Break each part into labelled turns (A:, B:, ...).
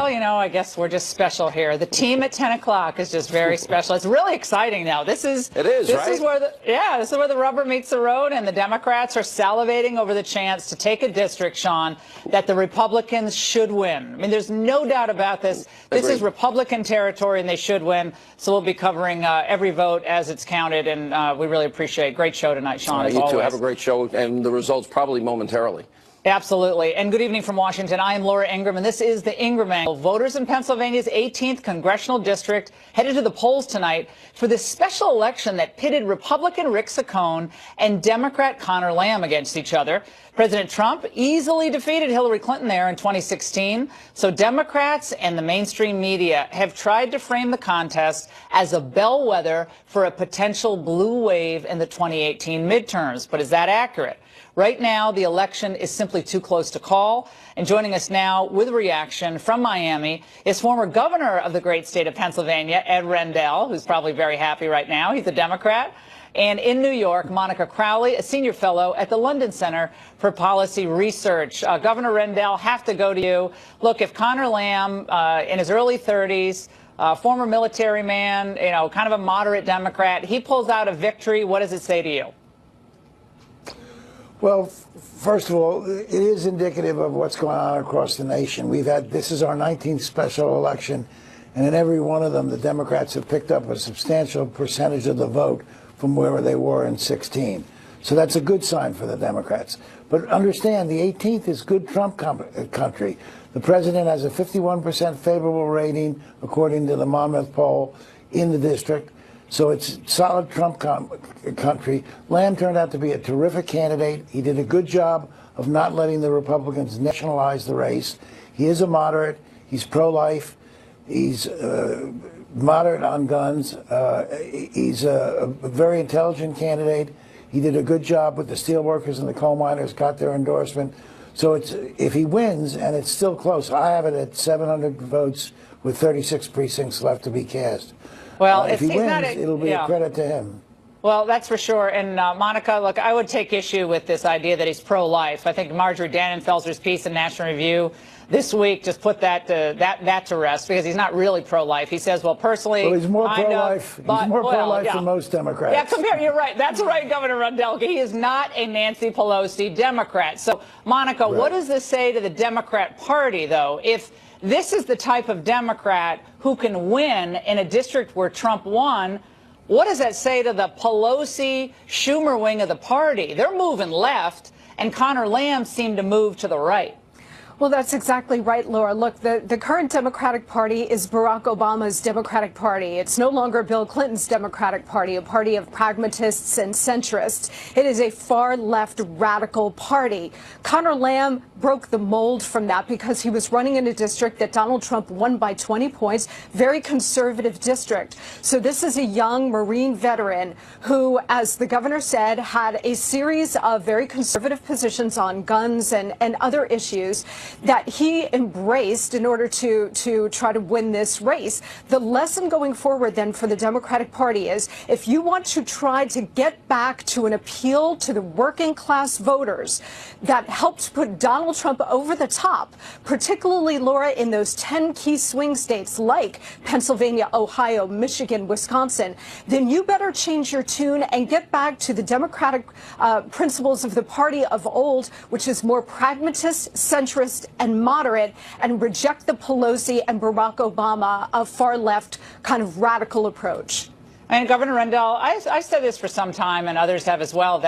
A: Well, you know, I guess we're just special here. The team at 10 o'clock is just very special. It's really exciting now. This is where the rubber meets the road, and the Democrats are salivating over the chance to take a district, Sean, that the Republicans should win. I mean, there's no doubt about this. This is Republican territory, and they should win. So we'll be covering every vote as it's counted, and we really appreciate it. Great show tonight, Sean, as always.
B: You too. Have a great show, and the results probably momentarily.
A: Absolutely. And good evening from Washington. I am Laura Ingraham, and this is the Ingraham Angle. Voters in Pennsylvania's 18th congressional district headed to the polls tonight for this special election that pitted Republican Rick Saccone and Democrat Conor Lamb against each other. President Trump easily defeated Hillary Clinton there in 2016. So Democrats and the mainstream media have tried to frame the contest as a bellwether for a potential blue wave in the 2018 midterms. But is that accurate? Right now, the election is simply too close to call. And joining us now with a reaction from Miami is former governor of the great state of Pennsylvania, Ed Rendell, who's probably very happy right now. He's a Democrat. And in New York, Monica Crowley, a senior fellow at the London Center for Policy Research. Governor Rendell, have to go to you. Look, if Conor Lamb, in his early 30s, former military man, you know, kind of a moderate Democrat, he pulls out a victory, what does it say to you?
C: Well, first of all, it is indicative of what's going on across the nation. This is our 19th special election, and in every one of them, the Democrats have picked up a substantial percentage of the vote from where they were in 16. So that's a good sign for the Democrats. But understand, the 18th is good Trump country. The president has a 51% favorable rating, according to the Monmouth poll, in the district. So it's solid Trump country. Lamb turned out to be a terrific candidate. He did a good job of not letting the Republicans nationalize the race. He is a moderate. He's pro-life. He's moderate on guns. He's a very intelligent candidate. He did a good job with the steelworkers and the coal miners, got their endorsement. So if he wins, and it's still close, I have it at 700 votes with 36 precincts left to be cast.
A: Well,
C: if he wins, it'll be a credit to him.
A: Well, that's for sure. And Monica, look, I would take issue with this idea that he's pro-life. I think Marjorie Dannenfelser's piece in National Review this week just put that to rest, because he's not really pro-life. He says, well, personally,
C: he's more pro-life. He's more pro-life than most Democrats.
A: Yeah, you're right. That's right, Governor Rendell. He is not a Nancy Pelosi Democrat. So, Monica, what does this say to the Democrat Party, though, if this is the type of Democrat who can win in a district where Trump won? What does that say to the Pelosi-Schumer wing of the party? They're moving left, and Conor Lamb seemed to move to the right.
D: Well, that's exactly right, Laura. Look, the current Democratic Party is Barack Obama's Democratic Party. It's no longer Bill Clinton's Democratic Party, a party of pragmatists and centrists. It is a far-left radical party. Conor Lamb broke the mold from that because he was running in a district that Donald Trump won by 20 points, very conservative district. So this is a young Marine veteran who, as the governor said, had a series of very conservative positions on guns and other issues that he embraced in order to try to win this race. The lesson going forward then for the Democratic Party is, if you want to try to get back to an appeal to the working class voters that helped put Donald Trump over the top, particularly, Laura, in those 10 key swing states like Pennsylvania, Ohio, Michigan, Wisconsin, then you better change your tune and get back to the Democratic principles of the party of old, which is more pragmatist, centrist, and moderate, and reject the Pelosi and Barack Obama far-left kind of radical approach.
A: And Governor Rendell, I said this for some time, and others have as well,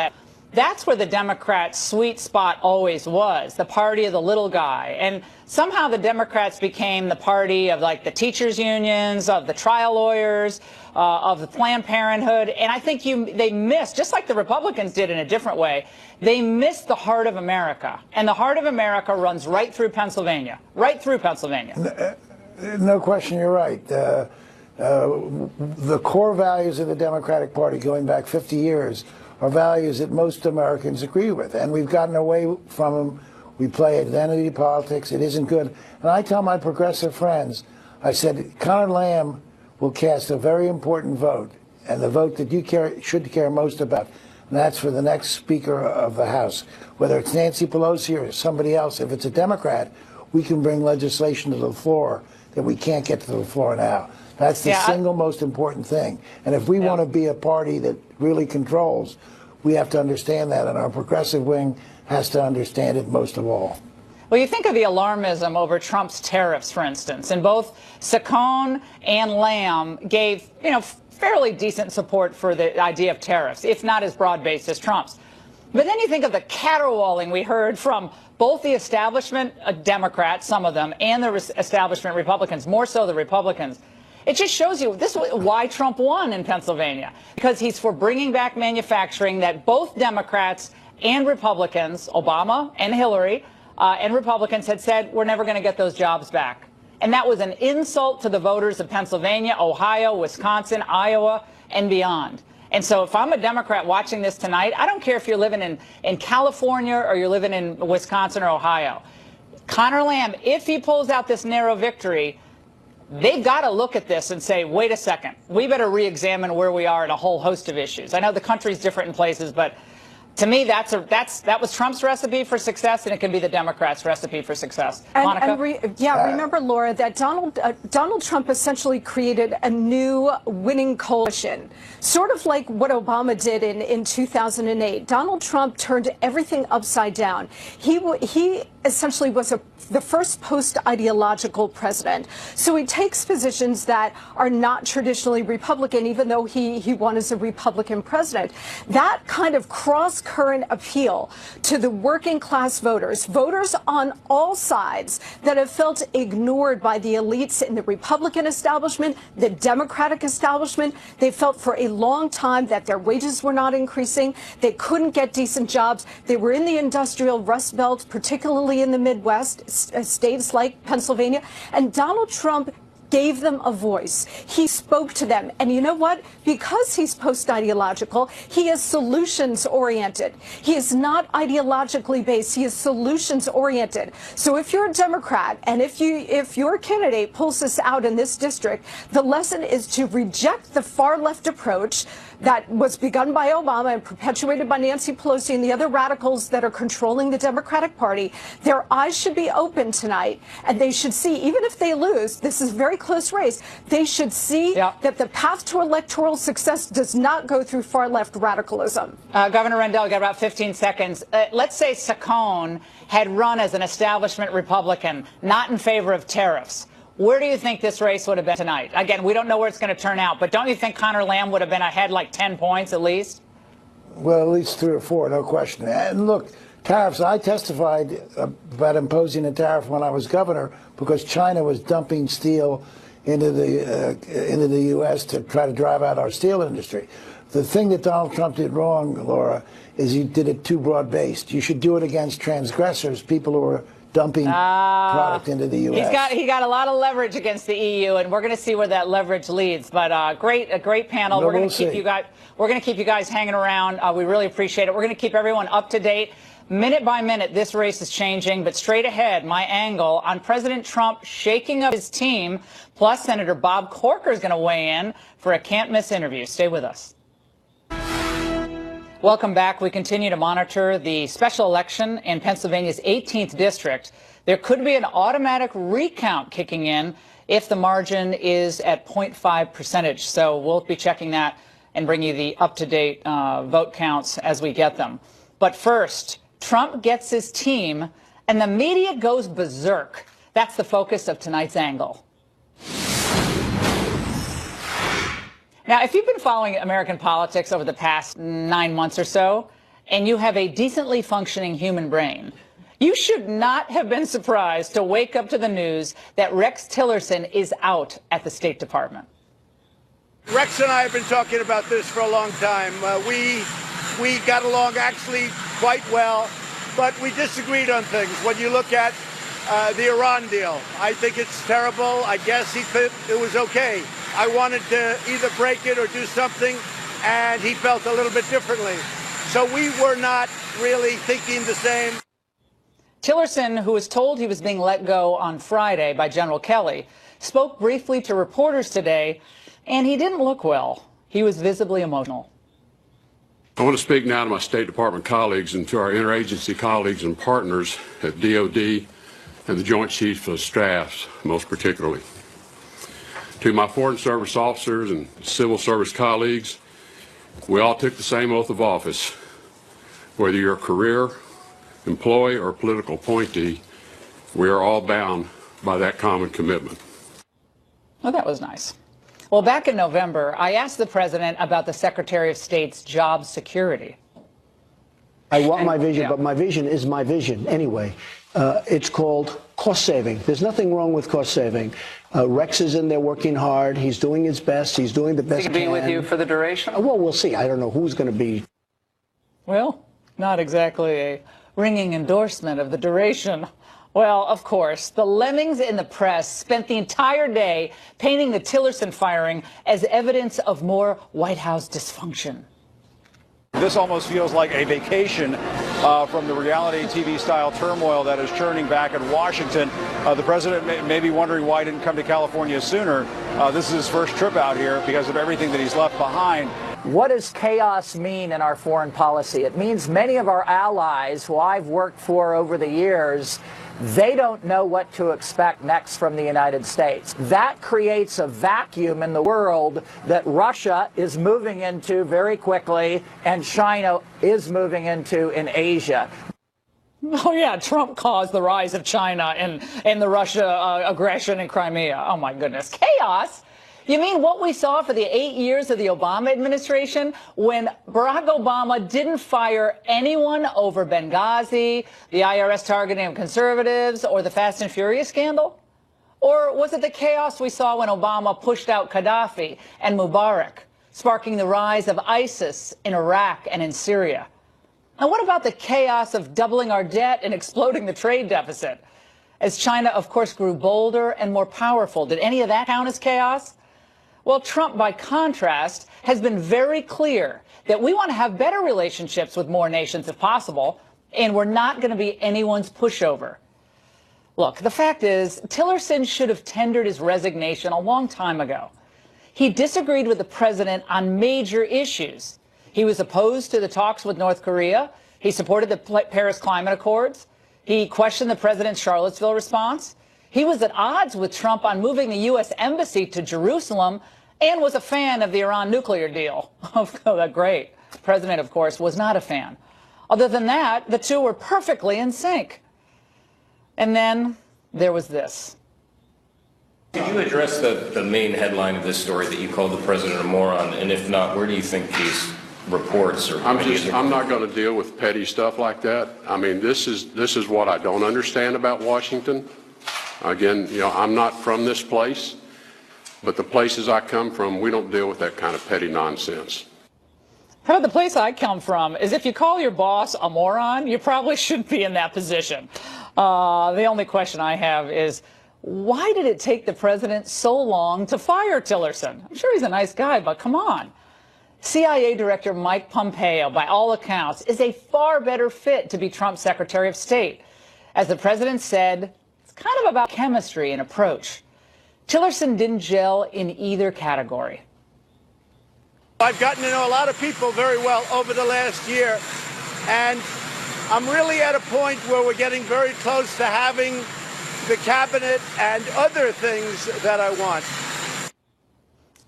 A: that's where the Democrats' sweet spot always was, the party of the little guy. And somehow the Democrats became the party of, like, the teachers' unions, of the trial lawyers, of the Planned Parenthood. And I think they missed, just like the Republicans did in a different way, they missed the heart of America. And the heart of America runs right through Pennsylvania, right through Pennsylvania.
C: No question, you're right. The core values of the Democratic Party going back 50 years are values that most Americans agree with, and we've gotten away from them. We play identity politics. It isn't good. And I tell my progressive friends, I said, Conor Lamb will cast a very important vote, and the vote that you should care most about, and that's for the next Speaker of the House. Whether it's Nancy Pelosi or somebody else, if it's a Democrat, we can bring legislation to the floor that we can't get to the floor now. That's the single most important thing. And if we want to be a party that really controls, we have to understand that, and our progressive wing has to understand it most of all.
A: Well, you think of the alarmism over Trump's tariffs, for instance, and both Saccone and Lamb gave, fairly decent support for the idea of tariffs, if not as broad-based as Trump's. But then you think of the caterwauling we heard from both the establishment Democrats, some of them, and the establishment Republicans, more so the Republicans. It just shows you this is why Trump won in Pennsylvania, because he's for bringing back manufacturing that both Democrats and Republicans, Obama and Hillary, and Republicans had said, we're never going to get those jobs back. And that was an insult to the voters of Pennsylvania, Ohio, Wisconsin, Iowa, and beyond. And so if I'm a Democrat watching this tonight, I don't care if you're living in California or you're living in Wisconsin or Ohio. Conor Lamb, if he pulls out this narrow victory, they've got to look at this and say, wait a second, we better re-examine where we are in a whole host of issues. I know the country's different in places, but to me, that was Trump's recipe for success, and it can be the Democrats' recipe for success. Monica?
D: Remember, Laura, that Donald Trump essentially created a new winning coalition, sort of like what Obama did in 2008. Donald Trump turned everything upside down. He essentially was the first post-ideological president. So he takes positions that are not traditionally Republican, even though he won as a Republican president. That kind of cross-current appeal to the working class voters on all sides that have felt ignored by the elites in the Republican establishment, the Democratic establishment. They felt for a long time that their wages were not increasing. They couldn't get decent jobs. They were in the industrial Rust Belt, particularly in the Midwest, states like Pennsylvania, and Donald Trump gave them a voice. He spoke to them. And you know what? Because he's post-ideological, he is solutions-oriented. He is not ideologically based. He is solutions-oriented. So if you're a Democrat and if your candidate pulls this out in this district, the lesson is to reject the far-left approach that was begun by Obama and perpetuated by Nancy Pelosi and the other radicals that are controlling the Democratic Party. Their eyes should be open tonight, and they should see, even if they lose, this is a very close race, they should see that the path to electoral success does not go through far-left radicalism.
A: Governor Rendell, you got about 15 seconds. Let's say Saccone had run as an establishment Republican, not in favor of tariffs. Where do you think this race would have been tonight? Again, we don't know where it's going to turn out, but don't you think Conor Lamb would have been ahead like 10 points at least?
C: Well, at least 3 or 4, no question. And look, tariffs, I testified about imposing a tariff when I was governor because China was dumping steel into the U.S. to try to drive out our steel industry. The thing that Donald Trump did wrong, Laura, is he did it too broad-based. You should do it against transgressors, people who are dumping product into the U.S.
A: He got a lot of leverage against the EU, and we're going to see where that leverage leads. But a great panel.
C: No,
A: we're going to keep you guys. We're going to keep you guys hanging around. We really appreciate it. We're going to keep everyone up to date. Minute by minute, this race is changing. But straight ahead, my angle on President Trump shaking up his team. Plus, Senator Bob Corker is going to weigh in for a can't-miss interview. Stay with us. Welcome back. We continue to monitor the special election in Pennsylvania's 18th district. There could be an automatic recount kicking in if the margin is at 0.5%. So we'll be checking that and bring you the up-to-date vote counts as we get them. But first, Trump gets his team and the media goes berserk. That's the focus of tonight's angle. Now, if you've been following American politics over the past 9 months or so, and you have a decently functioning human brain, you should not have been surprised to wake up to the news that Rex Tillerson is out at the State Department.
E: Rex and I have been talking about this for a long time. We got along actually quite well, but we disagreed on things. When you look at the Iran deal, I think it's terrible. I guess he thought it was okay. I wanted to either break it or do something, and he felt a little bit differently. So we were not really thinking the same.
A: Tillerson, who was told he was being let go on Friday by General Kelly, spoke briefly to reporters today, and he didn't look well. He was visibly emotional.
F: I want to speak now to my State Department colleagues and to our interagency colleagues and partners at DOD and the Joint Chiefs of Staffs, most particularly. To my Foreign Service officers and civil service colleagues, we all took the same oath of office. Whether you're a career, employee, or political appointee, we are all bound by that common commitment.
A: Well, that was nice. Well, back in November, I asked the president about the Secretary of State's job security.
G: I want my vision, but my vision is my vision anyway. It's called cost saving. There's nothing wrong with cost saving. Rex is in there working hard. He's doing his best. He's doing the best he can.
A: Be with you for the duration?
G: Well, we'll see. I don't know who's going to be.
A: Well, not exactly a ringing endorsement of the duration. Well, of course, the lemmings in the press spent the entire day painting the Tillerson firing as evidence of more White House dysfunction.
H: This almost feels like a vacation from the reality TV-style turmoil that is churning back in Washington. The president may be wondering why he didn't come to California sooner. This is his first trip out here because of everything that he's left behind.
I: What does chaos mean in our foreign policy? It means many of our allies who I've worked for over the years, they don't know what to expect next from the United States. That creates a vacuum in the world that Russia is moving into very quickly and China is moving into in Asia.
A: Oh, yeah, Trump caused the rise of China and the Russia aggression in Crimea. Oh, my goodness. Chaos? You mean what we saw for the 8 years of the Obama administration when Barack Obama didn't fire anyone over Benghazi, the IRS targeting of conservatives, or the Fast and Furious scandal? Or was it the chaos we saw when Obama pushed out Gaddafi and Mubarak, sparking the rise of ISIS in Iraq and in Syria? And what about the chaos of doubling our debt and exploding the trade deficit? As China, of course, grew bolder and more powerful, did any of that count as chaos? Well, Trump, by contrast, has been very clear that we want to have better relationships with more nations if possible, and we're not going to be anyone's pushover. Look, the fact is, Tillerson should have tendered his resignation a long time ago. He disagreed with the president on major issues. He was opposed to the talks with North Korea. He supported the Paris Climate Accords. He questioned the president's Charlottesville response. He was at odds with Trump on moving the U.S. embassy to Jerusalem and was a fan of the Iran nuclear deal. Oh, great. The president, of course, was not a fan. Other than that, the two were perfectly in sync. And then there was this.
J: Could you address the main headline of this story that you called the president a moron? And if not, where do you think these reports or
F: I'm not going to deal with petty stuff like that. I mean, this is what I don't understand about Washington. Again, I'm not from this place, but the places I come from, we don't deal with that kind of petty nonsense.
A: How about the place I come from is if you call your boss a moron, you probably shouldn't be in that position. The only question I have is, why did it take the president so long to fire Tillerson? I'm sure he's a nice guy, but come on. CIA Director Mike Pompeo, by all accounts, is a far better fit to be Trump's Secretary of State. As the president said, it's kind of about chemistry and approach. Tillerson didn't gel in either category.
E: I've gotten to know a lot of people very well over the last year, and I'm really at a point where we're getting very close to having the cabinet and other things that I want.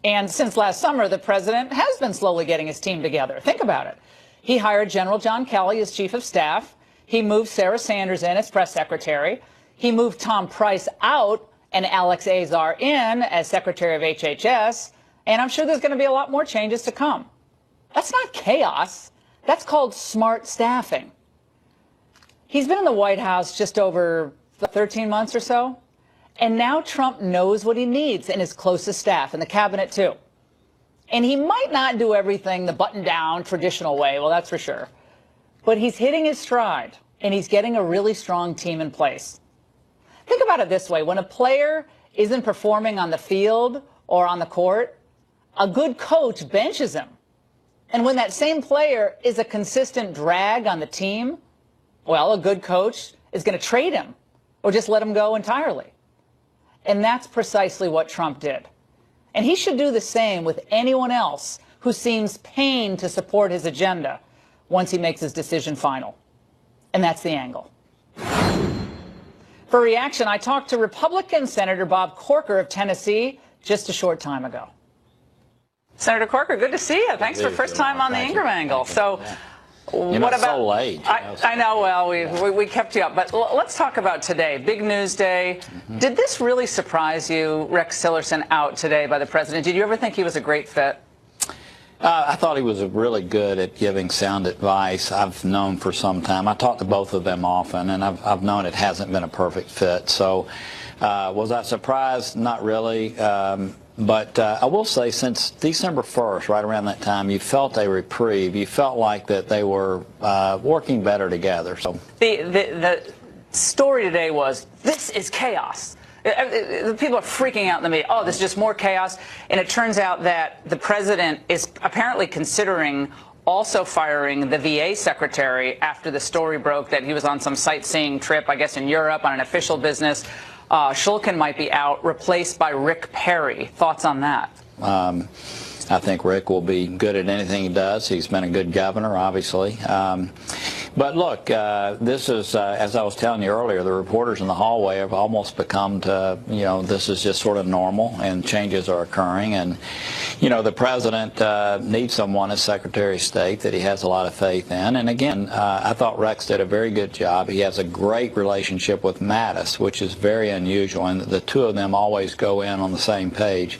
A: And since last summer, the president has been slowly getting his team together. Think about it. He hired General John Kelly as chief of staff. He moved Sarah Sanders in as press secretary. He moved Tom Price out and Alex Azar in as secretary of HHS. And I'm sure there's going to be a lot more changes to come. That's not chaos. That's called smart staffing. He's been in the White House just over 13 months or so. And now Trump knows what he needs in his closest staff, and the cabinet, too. And he might not do everything the button-down, traditional way, well, that's for sure. But he's hitting his stride, and he's getting a really strong team in place. Think about it this way. When a player isn't performing on the field or on the court, a good coach benches him. And when that same player is a consistent drag on the team, well, a good coach is going to trade him or just let him go entirely. And that's precisely what Trump did. And he should do the same with anyone else who seems pained to support his agenda once he makes his decision final. And that's the angle. For reaction, I talked to Republican Senator Bob Corker of Tennessee just a short time ago. Senator Corker, good to see you. Thanks for first time on the Ingraham Angle. So, what about?
K: So late.
A: I know. Well, we kept you up, but let's talk about today. Big news day. Did this really surprise you, Rex Tillerson out today by the president? Did you ever think he was a great fit?
K: I thought he was really good at giving sound advice. I've known for some time. I talk to both of them often, and I've known it hasn't been a perfect fit. So, was I surprised? Not really. But I will say, since December 1st, right around that time, you felt a reprieve. You felt like that they were working better together. So
A: the story today was, this is chaos. People are freaking out in the media. Oh, this is just more chaos. And it turns out that the president is apparently considering also firing the VA secretary after the story broke that he was on some sightseeing trip, I guess, in Europe on an official business. Shulkin might be out, replaced by Rick Perry. Thoughts on that?
K: I think Rick will be good at anything he does. He's been a good governor, obviously. But look, this is, as I was telling you earlier, the reporters in the hallway have almost become to, this is just sort of normal, and changes are occurring. And, the president needs someone as Secretary of State that he has a lot of faith in. And again, I thought Rex did a very good job. He has a great relationship with Mattis, which is very unusual, and the two of them always go in on the same page.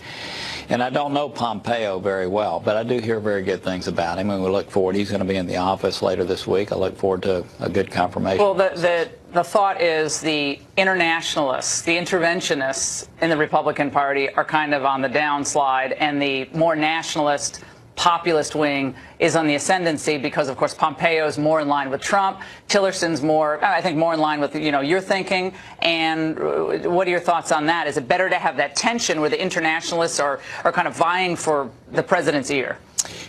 K: And I don't know Pompeo very well, but I do hear very good things about him, and we look forward. He's going to be in the office later this week. I look forward to a good confirmation.
A: Well, the thought is the internationalists, the interventionists in the Republican Party are kind of on the downslide, and the more nationalist, populist wing is on the ascendancy because, of course, Pompeo's more in line with Trump. Tillerson's more, I think, more in line with, your thinking. And what are your thoughts on that? Is it better to have that tension where the internationalists are kind of vying for the president's ear?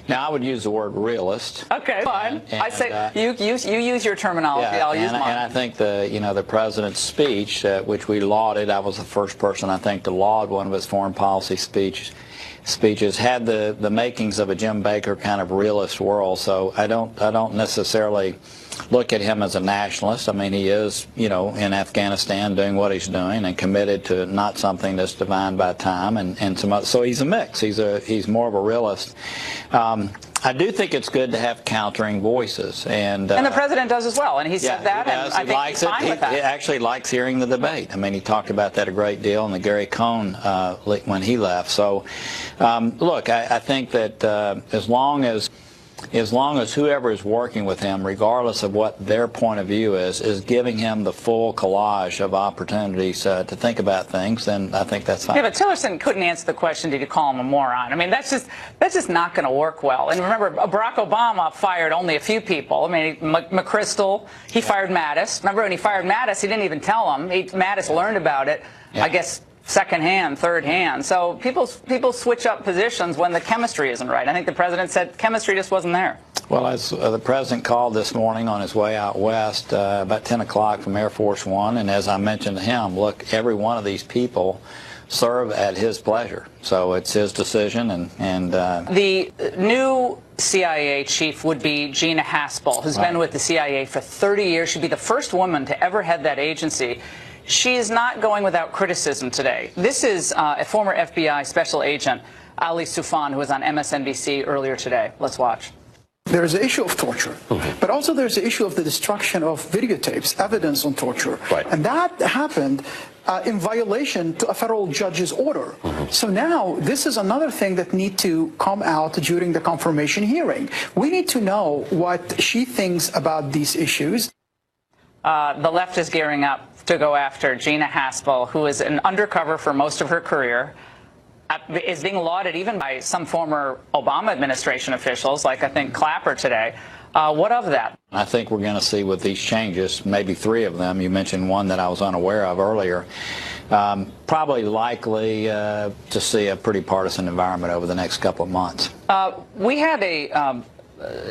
K: Now, I would use the word realist.
A: Okay, fine. I say you use your terminology.
K: Yeah,
A: I'll use mine.
K: And I think the president's speech, which we lauded, I was the first person, I think, to laud one of his foreign policy speeches, had the makings of a Jim Baker kind of realist world. So I don't necessarily look at him as a nationalist. I mean, he is, in Afghanistan doing what he's doing and committed to not something that's defined by time and some other. So he's a mix. He's more of a realist. I do think it's good to have countering voices, and
A: the president does as well, and he said that, and I think he's fine with that.
K: He actually likes hearing the debate. I mean, he talked about that a great deal in the Gary Cohn when he left. So, look, I think that as long as whoever is working with him, regardless of what their point of view is giving him the full collage of opportunities to think about things, then I think that's fine.
A: Yeah, but Tillerson couldn't answer the question, did you call him a moron? I mean, that's just not going to work well. And remember, Barack Obama fired only a few people. I mean, McChrystal, he fired Mattis. Remember when he fired Mattis, he didn't even tell him. Mattis learned about it, yeah. I guess, second hand, third hand. So people switch up positions when the chemistry isn't right. I think the president said chemistry just wasn't there.
K: Well, as the president called this morning on his way out west, about 10 o'clock from Air Force One, and as I mentioned to him, look, every one of these people serve at his pleasure. So it's his decision. And
A: the new CIA chief would be Gina Haspel, who's been with the CIA for 30 years. She'd be the first woman to ever head that agency. She is not going without criticism today. This is a former FBI special agent, Ali Soufan, who was on MSNBC earlier today. Let's watch.
L: There's the issue of torture, but also there's the issue of the destruction of videotapes, evidence on torture. Right. And that happened in violation to a federal judge's order. So now this is another thing that needs to come out during the confirmation hearing. We need to know what she thinks about these issues.
A: The left is gearing up to go after Gina Haspel, who is an undercover for most of her career, is being lauded even by some former Obama administration officials, like I think Clapper today. What of that?
K: I think we're going to see with these changes, maybe 3 of them. You mentioned one that I was unaware of earlier. Probably likely to see a pretty partisan environment over the next couple of months.
A: We had a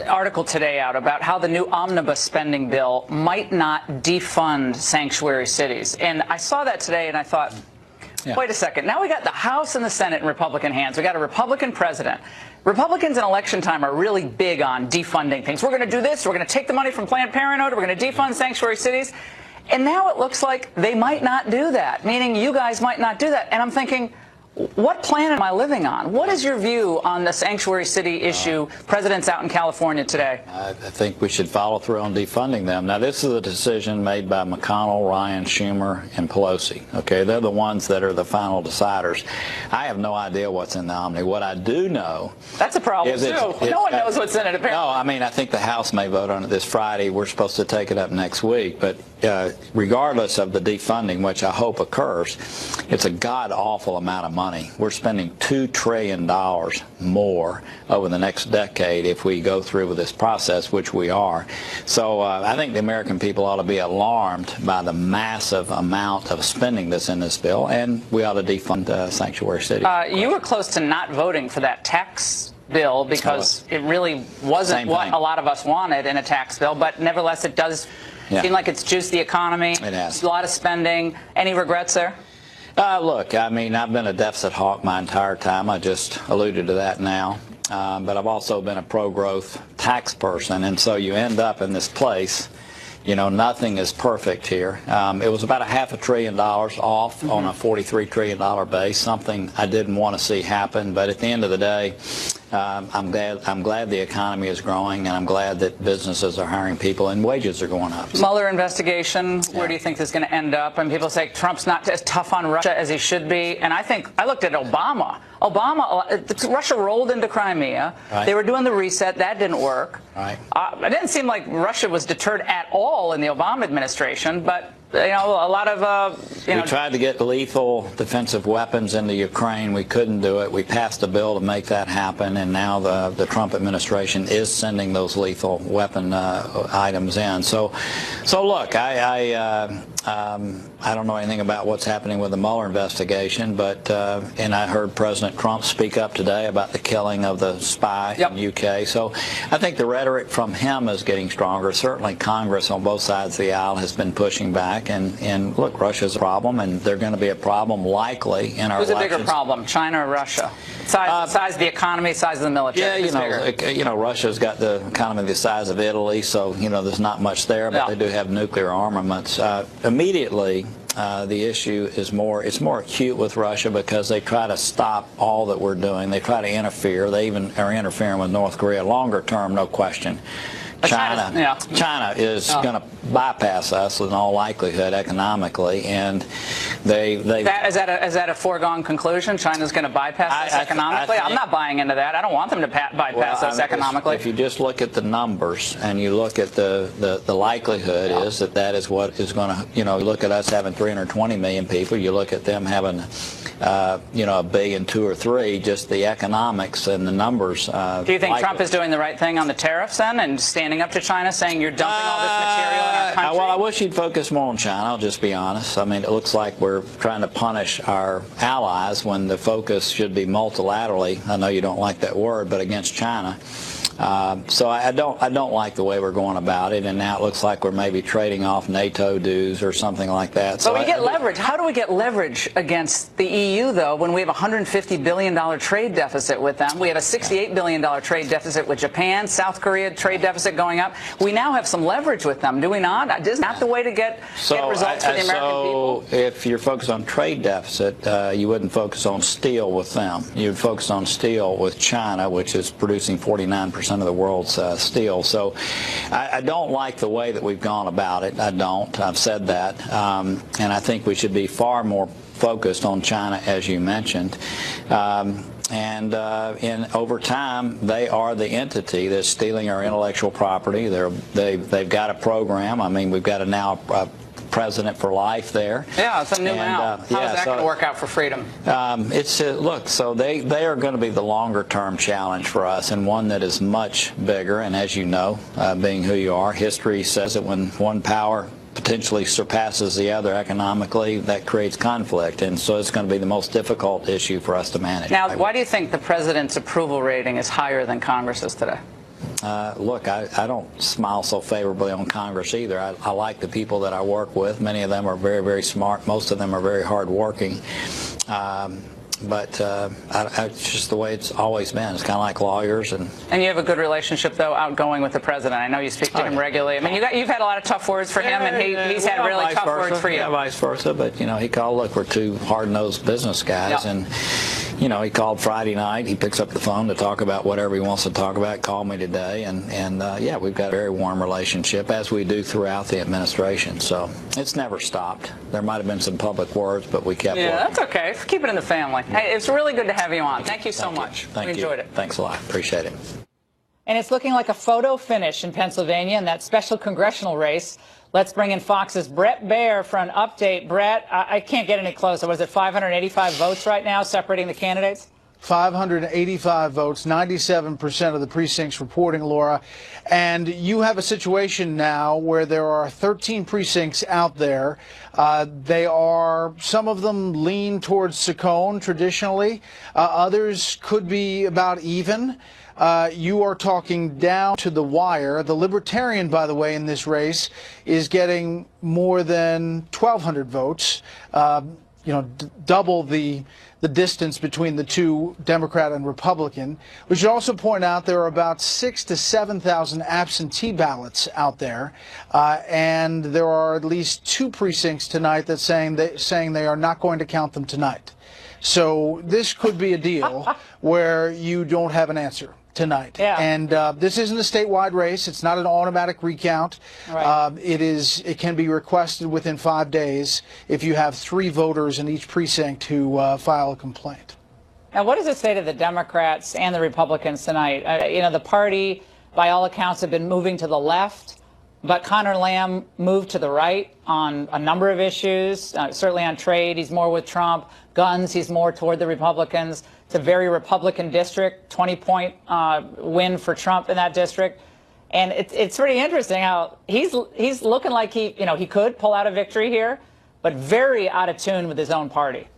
A: article today out about how the new omnibus spending bill might not defund sanctuary cities. And I saw that today and I thought, wait a second. Now we got the House and the Senate in Republican hands. We got a Republican president. Republicans in election time are really big on defunding things. We're going to do this. We're going to take the money from Planned Parenthood. We're going to defund sanctuary cities. And now it looks like they might not do that, meaning you guys might not do that. And I'm thinking, what planet am I living on? What is your view on the sanctuary city issue? President's out in California today.
K: I think we should follow through on defunding them. Now, this is a decision made by McConnell, Ryan, Schumer, and Pelosi. Okay, they're the ones that are the final deciders. I have no idea what's in the Omni. What I do know...
A: That's a problem, too. No one knows what's in it, apparently.
K: No, I mean, I think the House may vote on it this Friday. We're supposed to take it up next week. But regardless of the defunding, which I hope occurs, it's a god-awful amount of money. We're spending $2 trillion more over the next decade if we go through with this process, which we are. So I think the American people ought to be alarmed by the massive amount of spending that's in this bill, and we ought to defund sanctuary cities.
A: You were close to not voting for that tax bill because it really wasn't what a lot of us wanted in a tax bill, but nevertheless it does seem like it's juiced the economy.
K: It has.
A: A lot of spending. Any regrets there?
K: Look, I mean, I've been a deficit hawk my entire time. I just alluded to that now. But I've also been a pro-growth tax person, and so you end up in this place. You know, nothing is perfect here. It was about $500 billion off on a $43 trillion base, something I didn't want to see happen. But at the end of the day, I'm glad the economy is growing, and I'm glad that businesses are hiring people and wages are going up.
A: Mueller investigation, where do you think this is going to end up? And people say Trump's not as tough on Russia as he should be. And I think I looked at Obama. Russia rolled into Crimea.
K: Right.
A: They were doing the reset. That didn't work.
K: Right.
A: It didn't seem like Russia was deterred at all in the Obama administration, but you know, a lot of
K: we tried to get lethal defensive weapons into Ukraine. We couldn't do it. We passed a bill to make that happen, and now the Trump administration is sending those lethal weapon items in. So look, I don't know anything about what's happening with the Mueller investigation, but and I heard President Trump speak up today about the killing of the spy in the UK. So I think the rhetoric from him is getting stronger. Certainly Congress on both sides of the aisle has been pushing back. And look, Russia's a problem, and they're going to be a problem likely in our elections.
A: Who's a bigger problem, China or Russia? Size of the economy, size of the military.
K: Yeah, you know, Russia's got the economy the size of Italy, so you know there's not much there, but they do have nuclear armaments. Immediately, the issue is more acute with Russia because they try to stop all that we're doing. They try to interfere. They even are interfering with North Korea. Longer term, no question. China is going to bypass us in all likelihood economically, and is that
A: a foregone conclusion? China's going to bypass us economically? I'm not buying into that. I don't want them to bypass us economically.
K: If you just look at the numbers and you look at the likelihood is that is what is going to, you know, look at us having 320 million people, you look at them having you know, 1 billion, 2 or 3, just the economics and the numbers.
A: Do you think Trump is doing the right thing on the tariffs then, and standing up to China, saying you're dumping all this material in our country?
K: Well, I wish he'd focus more on China, I'll just be honest. I mean, it looks like we're trying to punish our allies when the focus should be multilaterally. I know you don't like that word, but against China. So I don't like the way we're going about it, and now it looks like we're maybe trading off NATO dues or something like that.
A: So we get leverage. How do we get leverage against the EU, though, when we have a $150 billion trade deficit with them? We have a $68 billion trade deficit with Japan, South Korea trade deficit going up. We now have some leverage with them, do we not? Isn't that the way to get results for the American people?
K: So if you're focused on trade deficit, you wouldn't focus on steel with them. You would focus on steel with China, which is producing 49% of the world's steel. So I don't like the way that we've gone about it. I don't. I've said that. And I think we should be far more focused on China, as you mentioned. And over time, they are the entity that's stealing our intellectual property. They've got a program. I mean, we've got a president for life there.
A: Yeah, it's a new now. How's that going to work out for freedom?
K: Look, so they are going to be the longer term challenge for us, and one that is much bigger. And as you know, being who you are, history says that when one power potentially surpasses the other economically, that creates conflict, and so it's going to be the most difficult issue for us to manage.
A: Now, why do you think the president's approval rating is higher than Congress's today?
K: Look, I don't smile so favorably on Congress either. I like the people that I work with. Many of them are very, very smart. Most of them are very hardworking. It's just the way it's always been. It's kind of like lawyers. And
A: you have a good relationship, though, outgoing with the president. I know you speak to him regularly. I mean, you've had a lot of tough words for him, and he's had really tough words for you.
K: Yeah, vice versa. But, he called, look, we're two hard-nosed business guys.
A: Yeah.
K: And, he called Friday night. He picks up the phone to talk about whatever he wants to talk about. Called me today. And yeah, we've got a very warm relationship, as we do throughout the administration. So it's never stopped. There might have been some public words, but we kept working.
A: That's okay. Keep it in the family. Hey, it's really good to have you on. Thank you so much.
K: Thank you.
A: We enjoyed it.
K: Thanks a lot. Appreciate it.
A: And it's looking like a photo finish in Pennsylvania in that special congressional race. Let's bring in Fox's Brett Baer for an update. Brett, I can't get any closer. Was it 585 votes right now separating the candidates?
M: 585 votes, 97% of the precincts reporting, Laura. And you have a situation now where there are 13 precincts out there. Some of them lean towards Saccone traditionally. Others could be about even. You are talking down to the wire. The Libertarian, by the way, in this race is getting more than 1,200 votes, double the distance between the two, Democrat and Republican. We should also point out there are about 6,000 to 7,000 absentee ballots out there, and there are at least 2 precincts tonight that saying they are not going to count them tonight. So this could be a deal where you don't have an answer tonight.
A: Yeah.
M: And this isn't a statewide race. It's not an automatic recount.
A: Right.
M: It can be requested within 5 days if you have 3 voters in each precinct who file a complaint.
A: Now, what does it say to the Democrats and the Republicans tonight? The party, by all accounts, have been moving to the left, but Conor Lamb moved to the right on a number of issues, certainly on trade. He's more with Trump. Guns, he's more toward the Republicans. It's a very Republican district, 20-point win for Trump in that district. And it's pretty interesting how he's looking like he could pull out a victory here, but very out of tune with his own party.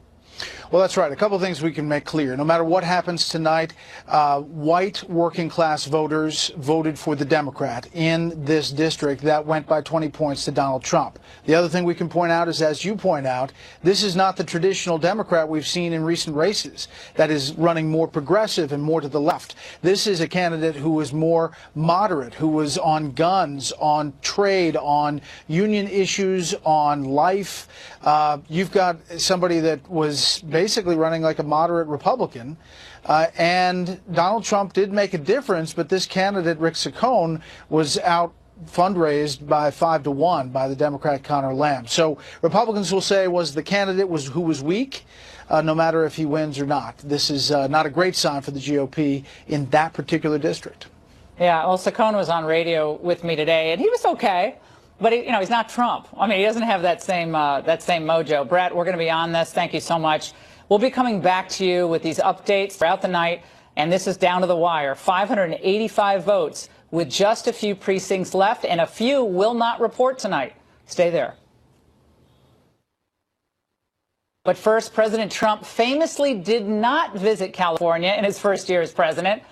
M: Well, that's right. A couple of things we can make clear. No matter what happens tonight, white working-class voters voted for the Democrat in this district. That went by 20 points to Donald Trump. The other thing we can point out is, as you point out, this is not the traditional Democrat we've seen in recent races that is running more progressive and more to the left. This is a candidate who is more moderate, who was on guns, on trade, on union issues, on life. You've got somebody that was basically running like a moderate Republican. And Donald Trump did make a difference, but this candidate, Rick Saccone, was out fundraised by 5 to 1 by the Democrat Conor Lamb. So Republicans will say was the candidate who was weak, no matter if he wins or not. This is not a great sign for the GOP in that particular district.
A: Yeah, well, Saccone was on radio with me today, and he was okay. But he's not Trump. I mean, he doesn't have that same mojo. Brett, we're going to be on this. Thank you so much. We'll be coming back to you with these updates throughout the night. And this is down to the wire. 585 votes with just a few precincts left, and a few will not report tonight. Stay there. But first, President Trump famously did not visit California in his first year as president.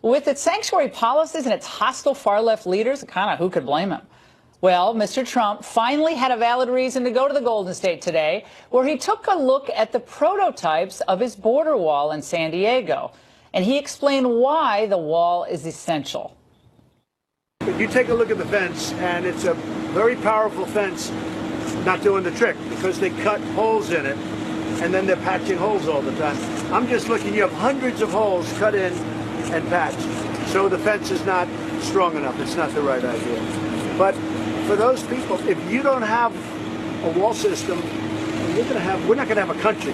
A: With its sanctuary policies and its hostile far-left leaders, kind of who could blame him? Well, Mr. Trump finally had a valid reason to go to the Golden State today, where he took a look at the prototypes of his border wall in San Diego. And he explained why the wall is essential.
E: You take a look at the fence, and it's a very powerful fence, not doing the trick, because they cut holes in it, and then they're patching holes all the time. I'm just looking, you have hundreds of holes cut in and patched. So the fence is not strong enough. It's not the right idea. But for those people, if you don't have a wall system, we're not going to have a country.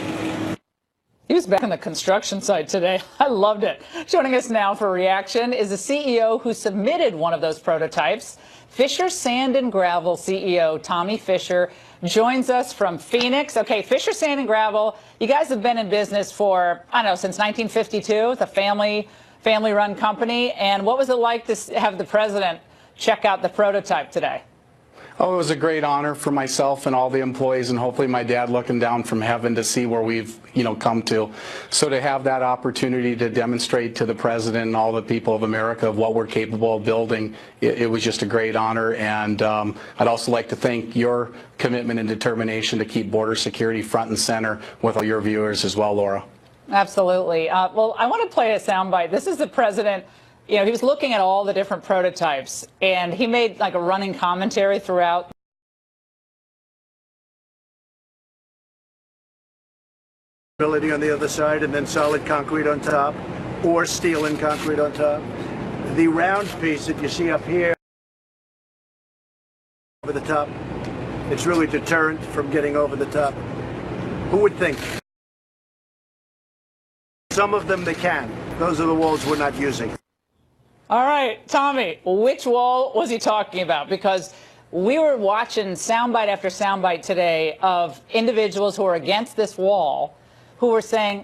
A: He was back on the construction site today. I loved it. Joining us now for a reaction is the CEO who submitted one of those prototypes. Fisher Sand and Gravel CEO Tommy Fisher joins us from Phoenix. Okay, Fisher Sand and Gravel, you guys have been in business for, I don't know, since 1952. It's a family-run company. And what was it like to have the president check out the prototype today?
N: Oh, it was a great honor for myself and all the employees, and hopefully my dad looking down from heaven to see where we've, come to. So to have that opportunity to demonstrate to the president and all the people of America of what we're capable of building, it was just a great honor. And I'd also like to thank your commitment and determination to keep border security front and center with all your viewers as well, Laura.
A: Absolutely. Well, I want to play a soundbite. This is the president. You know, he was looking at all the different prototypes, and he made like a running commentary throughout.
E: On the other side, and then solid concrete on top, or steel and concrete on top. The round piece that you see up here over the top, it's really deterrent from getting over the top. Who would think? Some of them they can. Those are the walls we're not using.
A: All right, Tommy, which wall was he talking about? Because we were watching soundbite after soundbite today of individuals who are against this wall who were saying,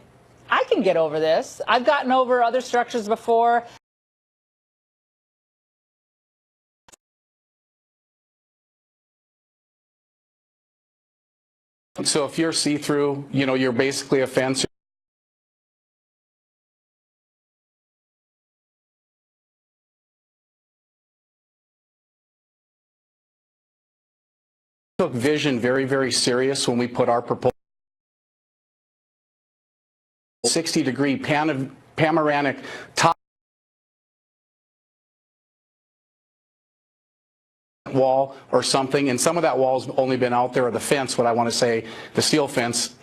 A: I can get over this. I've gotten over other structures before.
N: So if you're see-through, you know, you're basically a fence. We took vision very, very serious when we put our proposal. 60-degree panoramic top wall or something, and some of that wall's only been out there, or the fence, what I want to say, the steel fence,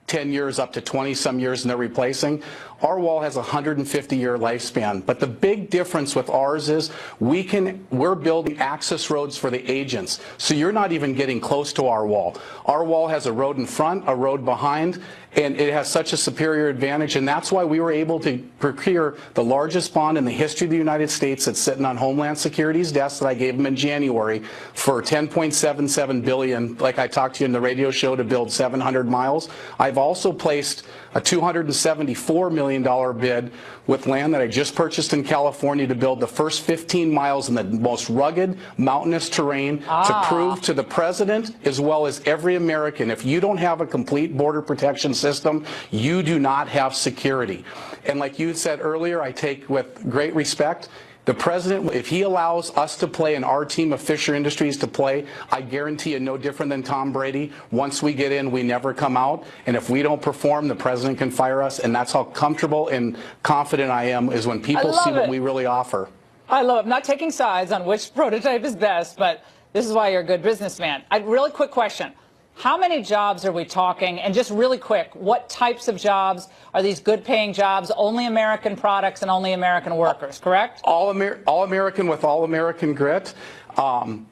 N: 10 years up to 20 some years, and they're replacing. Our wall has a 150-year lifespan, but the big difference with ours is we're building access roads for the agents, so you're not even getting close to our wall. Our wall has a road in front, a road behind, and it has such a superior advantage, and that's why we were able to procure the largest bond in the history of the United States that's sitting on Homeland Security's desk that I gave them in January for $10.77 billion, like I talked to you in the radio show, to build 700 miles. I've also placed a $274 million bid with land that I just purchased in California to build the first 15 miles in the most rugged, mountainous terrain to prove to the president as well as every American, if you don't have a complete border protection system, you do not have security. And like you said earlier, I take with great respect, the president, if he allows us to play and our team of Fisher Industries to play, I guarantee you no different than Tom Brady. Once we get in, we never come out. And if we don't perform, the president can fire us. And that's how comfortable and confident I am, is when people see what we really offer.
A: I love it. I'm not taking sides on which prototype is best, but this is why you're a good businessman. Really quick question. How many jobs are we talking? And just really quick, what types of jobs? Are these good paying jobs, only American products and only American workers, correct?
N: All American with all American grit.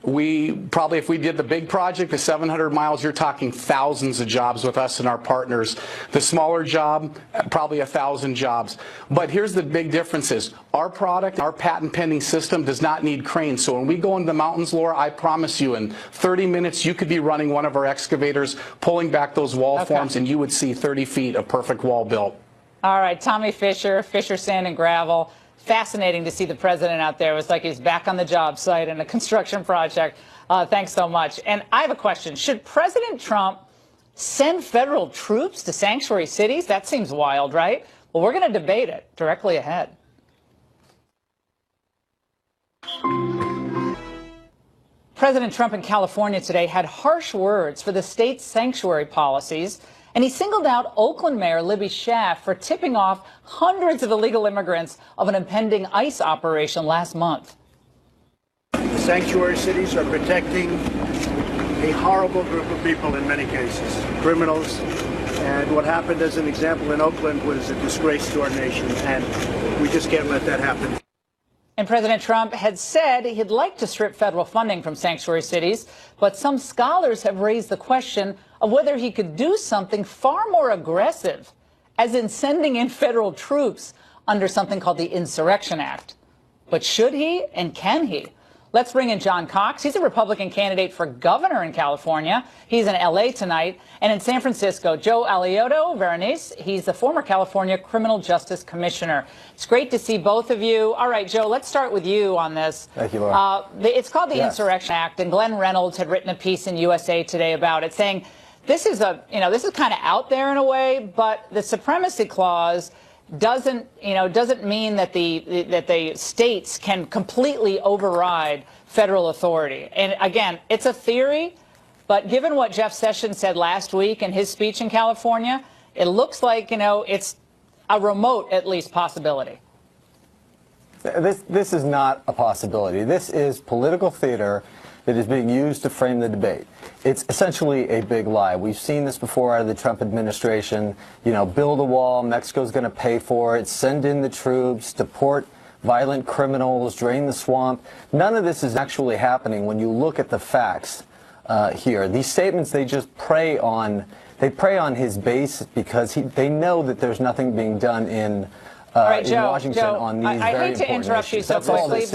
N: We probably, if we did the big project, the 700 miles, you're talking thousands of jobs with us and our partners. The smaller job, probably 1,000 jobs. But here's the big difference is our product, our patent pending system does not need cranes. So when we go into the mountains, Laura, I promise you in 30 minutes, you could be running one of our excavators, pulling back those wall forms, and you would see 30 feet of perfect wall built.
A: All right, Tommy Fisher, Fisher Sand and Gravel. Fascinating to see the president out there. It was like he's back on the job site in a construction project. Thanks so much. And I have a question. Should President Trump send federal troops to sanctuary cities? That seems wild, right? Well, we're going to debate it directly ahead. President Trump in California today had harsh words for the state's sanctuary policies, and he singled out Oakland Mayor Libby Schaaf for tipping off hundreds of illegal immigrants of an impending ICE operation last month.
E: The sanctuary cities are protecting a horrible group of people in many cases, criminals. And what happened as an example in Oakland was a disgrace to our nation, and we just can't let that happen.
A: And President Trump had said he'd like to strip federal funding from sanctuary cities, but some scholars have raised the question of whether he could do something far more aggressive, as in sending in federal troops under something called the Insurrection Act. But should he and can he? Let's bring in John Cox. He's a Republican candidate for governor in California. He's in L.A. tonight. And in San Francisco, Joe Alioto Veronice. He's the former California Criminal Justice Commissioner. It's great to see both of you. All right, Joe, let's start with you on this.
O: Thank you, Laura.
A: It's called the Insurrection Act, and Glenn Reynolds had written a piece in USA Today about it, saying this is kind of out there in a way, but the Supremacy Clause doesn't mean that the states can completely override federal authority. And again, it's a theory, but given what Jeff Sessions said last week in his speech in California, it looks like, it's a remote, at least, possibility?
O: This is not a possibility. This is political theater that is being used to frame the debate. It's essentially a big lie. We've seen this before out of the Trump administration. You know, build a wall, Mexico's going to pay for it, send in the troops, deport violent criminals, drain the swamp. None of this is actually happening when you look at the facts here. These statements, they just prey on his base because they know that there's nothing being done in Washington on these very important issues.
A: I hate to interrupt you so quickly,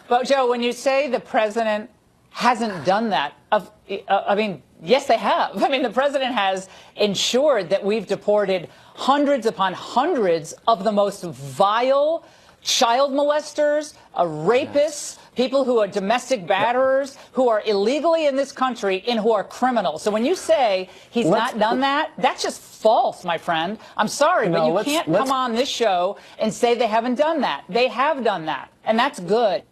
A: but Joe, when you say the president hasn't done that, I mean, yes, they have. I mean, the president has ensured that we've deported hundreds upon hundreds of the most vile child molesters, rapists, people who are domestic batterers, who are illegally in this country and who are criminals. So when you say he's not done that, that's just false, my friend. I'm sorry, but you can't come on this show and say they haven't done that. They have done that, and that's good.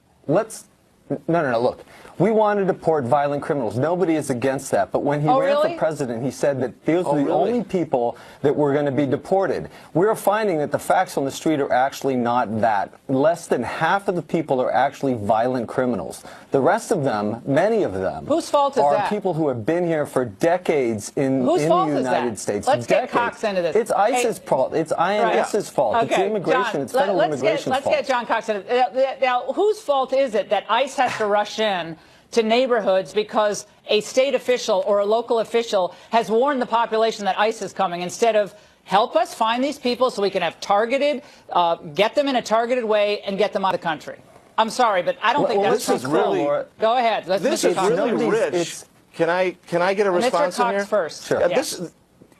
O: No, look. We want to deport violent criminals. Nobody is against that. But when he ran for president, he said that those are the only people that were going to be deported. We're finding that the facts on the street are actually not that. Less than half of the people are actually violent criminals. The rest of them, many of them,
A: whose fault is
O: are people who have been here for decades in the United States.
A: Let's get Cox into this.
O: It's ISIS' fault. It's INS's fault.
A: Okay.
O: It's immigration. It's federal immigration's fault.
A: Let's get John Cox into it. Now, whose fault is it that ICE has to rush in to neighborhoods because a state official or a local official has warned the population that ICE is coming, instead of help us find these people so we can have targeted, get them in a targeted way and get them out of the country? I'm sorry, but I don't think that's
B: this is really.
A: Go ahead.
B: This is really rich. Can I get a response
A: Mr.
B: in here?
A: Cox first.
O: Sure.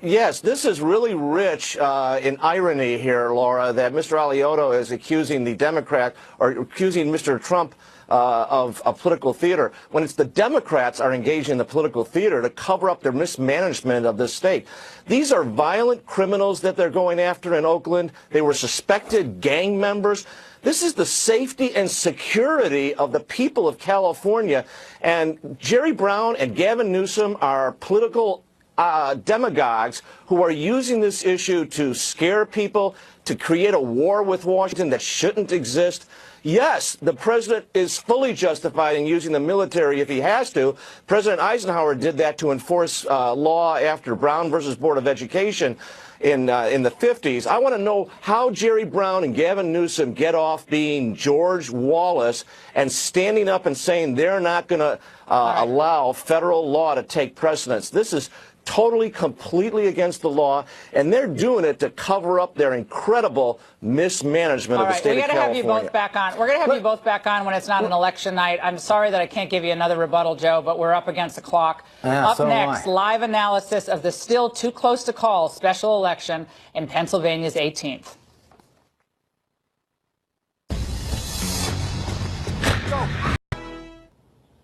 B: Yes, this is really rich in irony here, Laura, that Mr. Alioto is accusing the Democrat or accusing Mr. Trump of political theater, when it's the Democrats are engaging in the political theater to cover up their mismanagement of this state. These are violent criminals that they're going after in Oakland. They were suspected gang members. This is the safety and security of the people of California. And Jerry Brown and Gavin Newsom are political demagogues who are using this issue to scare people, to create a war with Washington that shouldn't exist. Yes, the president is fully justified in using the military if he has to. President Eisenhower did that to enforce law after Brown versus Board of Education in the 50s. I want to know how Jerry Brown and Gavin Newsom get off being George Wallace and standing up and saying they're not going to allow federal law to take precedence. This is totally, completely against the law, and they're doing it to cover up their incredible mismanagement of the state of California.
A: Have you both back on. We're going to have you both back on when it's not an election night. I'm sorry that I can't give you another rebuttal, Joe, but we're up against the clock. Up next, live analysis of the still too close to call special election in Pennsylvania's 18th.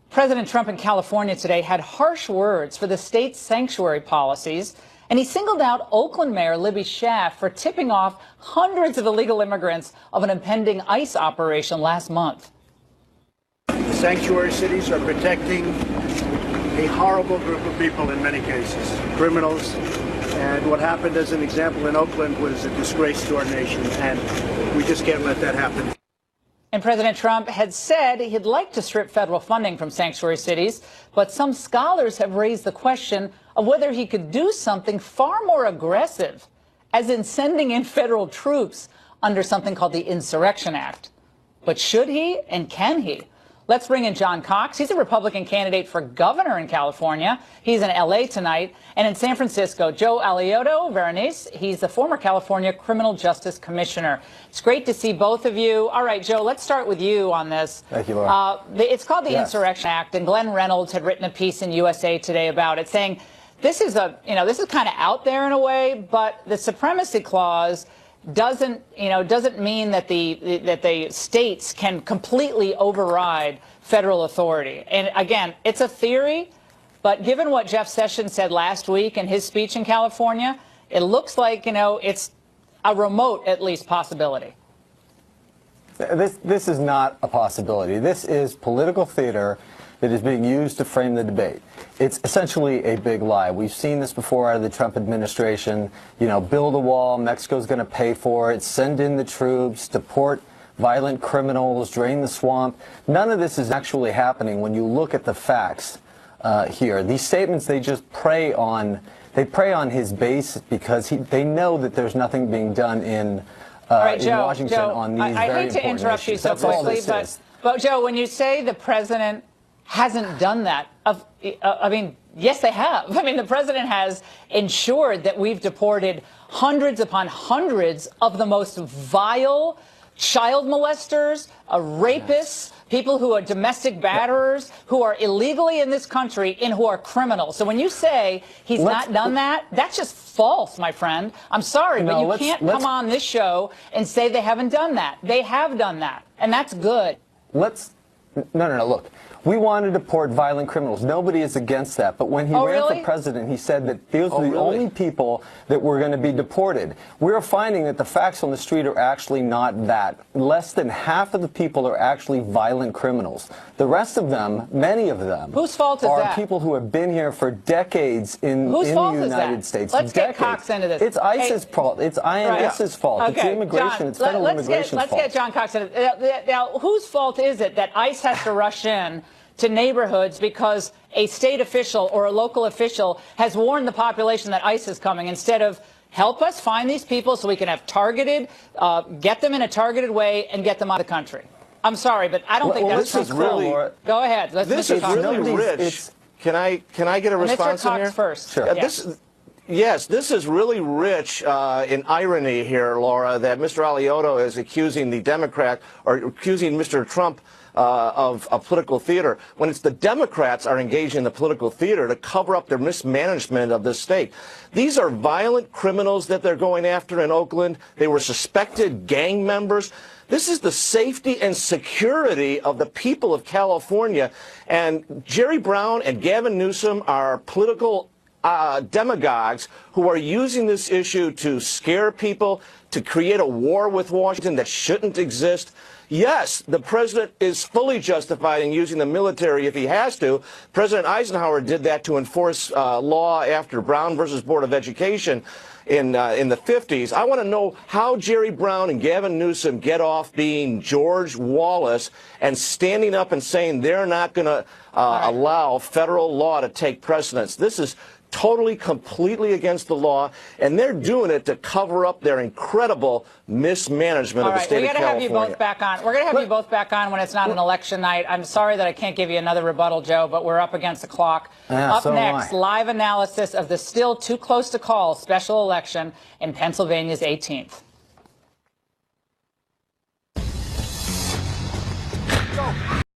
A: President Trump in California today had harsh words for the state's sanctuary policies, and he singled out Oakland Mayor Libby Schaaf for tipping off hundreds of illegal immigrants of an impending ICE operation last month.
E: The sanctuary cities are protecting a horrible group of people in many cases, criminals. And what happened as an example in Oakland was a disgrace to our nation, and we just can't let that happen.
A: And President Trump had said he'd like to strip federal funding from sanctuary cities, but some scholars have raised the question of whether he could do something far more aggressive, as in sending in federal troops under something called the Insurrection Act. But should he and can he? Let's bring in John Cox. He's a Republican candidate for governor in California. He's in L.A. tonight. And in San Francisco, Joe Alioto, Veronice. He's the former California Criminal Justice Commissioner. It's great to see both of you. All right, Joe, let's start with you on this.
O: Thank you, Laura.
A: It's called the Insurrection Act, and Glenn Reynolds had written a piece in USA Today about it, saying this is kind of out there in a way, but the Supremacy Clause doesn't mean that the states can completely override federal authority. And again, it's a theory, but given what Jeff Sessions said last week in his speech in California, it looks like, it's a remote, at least, possibility.
O: This is not a possibility. This is political theater that is being used to frame the debate. It's essentially a big lie. We've seen this before out of the Trump administration. You know, build a wall, Mexico's going to pay for it, send in the troops, deport violent criminals, drain the swamp. None of this is actually happening when you look at the facts here. These statements, they just prey on his base because they know that there's nothing being done in Washington on these
A: I
O: very
A: hate to interrupt you so quickly, but Joe, when you say the president hasn't done that, I mean, yes, they have. I mean, the president has ensured that we've deported hundreds upon hundreds of the most vile child molesters, rapists, people who are domestic batterers, who are illegally in this country and who are criminals. So when you say he's not done that, that's just false, my friend. I'm sorry, but you can't come on this show and say they haven't done that. They have done that, and that's good.
O: No, look. We want to deport violent criminals. Nobody is against that. But when he ran for president, he said that those are the only people that were going to be deported. We're finding that the facts on the street are actually not that. Less than half of the people are actually violent criminals. The rest of them, many of them,
A: whose fault is
O: are people who have been here for decades in the United States.
A: Let's get Cox into this.
O: It's ISIS's fault. It's INS's fault.
A: Okay.
O: It's immigration.
A: John,
O: it's federal immigration's fault.
A: Let's get John Cox into it. Now, whose fault is it that ICE has to rush in to neighborhoods because a state official or a local official has warned the population that ICE is coming, instead of help us find these people so we can have targeted, get them in a targeted way and get them out of the country? I'm sorry, but I don't think that's
B: this is really.
A: Go ahead.
B: This is really rich. Can I get a response
A: Mr.
B: in here?
A: Cox first.
O: Sure.
B: Yes, this is really rich in irony here, Laura, that Mr. Alioto is accusing the Democrat or accusing Mr. Trump of political theater, when it's the Democrats are engaging in the political theater to cover up their mismanagement of the state. These are violent criminals that they're going after in Oakland. They were suspected gang members. This is the safety and security of the people of California. And Jerry Brown and Gavin Newsom are political demagogues who are using this issue to scare people, to create a war with Washington that shouldn't exist. Yes, the president is fully justified in using the military if he has to. President Eisenhower did that to enforce law after Brown versus Board of Education in the 50s. I want to know how Jerry Brown and Gavin Newsom get off being George Wallace and standing up and saying they're not going to allow federal law to take precedence. This is totally, completely against the law, and they're doing it to cover up their incredible mismanagement of the state of California.
A: Have you both back on. We're going to have you both back on when it's not an election night. I'm sorry that I can't give you another rebuttal, Joe, but we're up against the clock. Up next, live analysis of the still too close to call special election in Pennsylvania's 18th.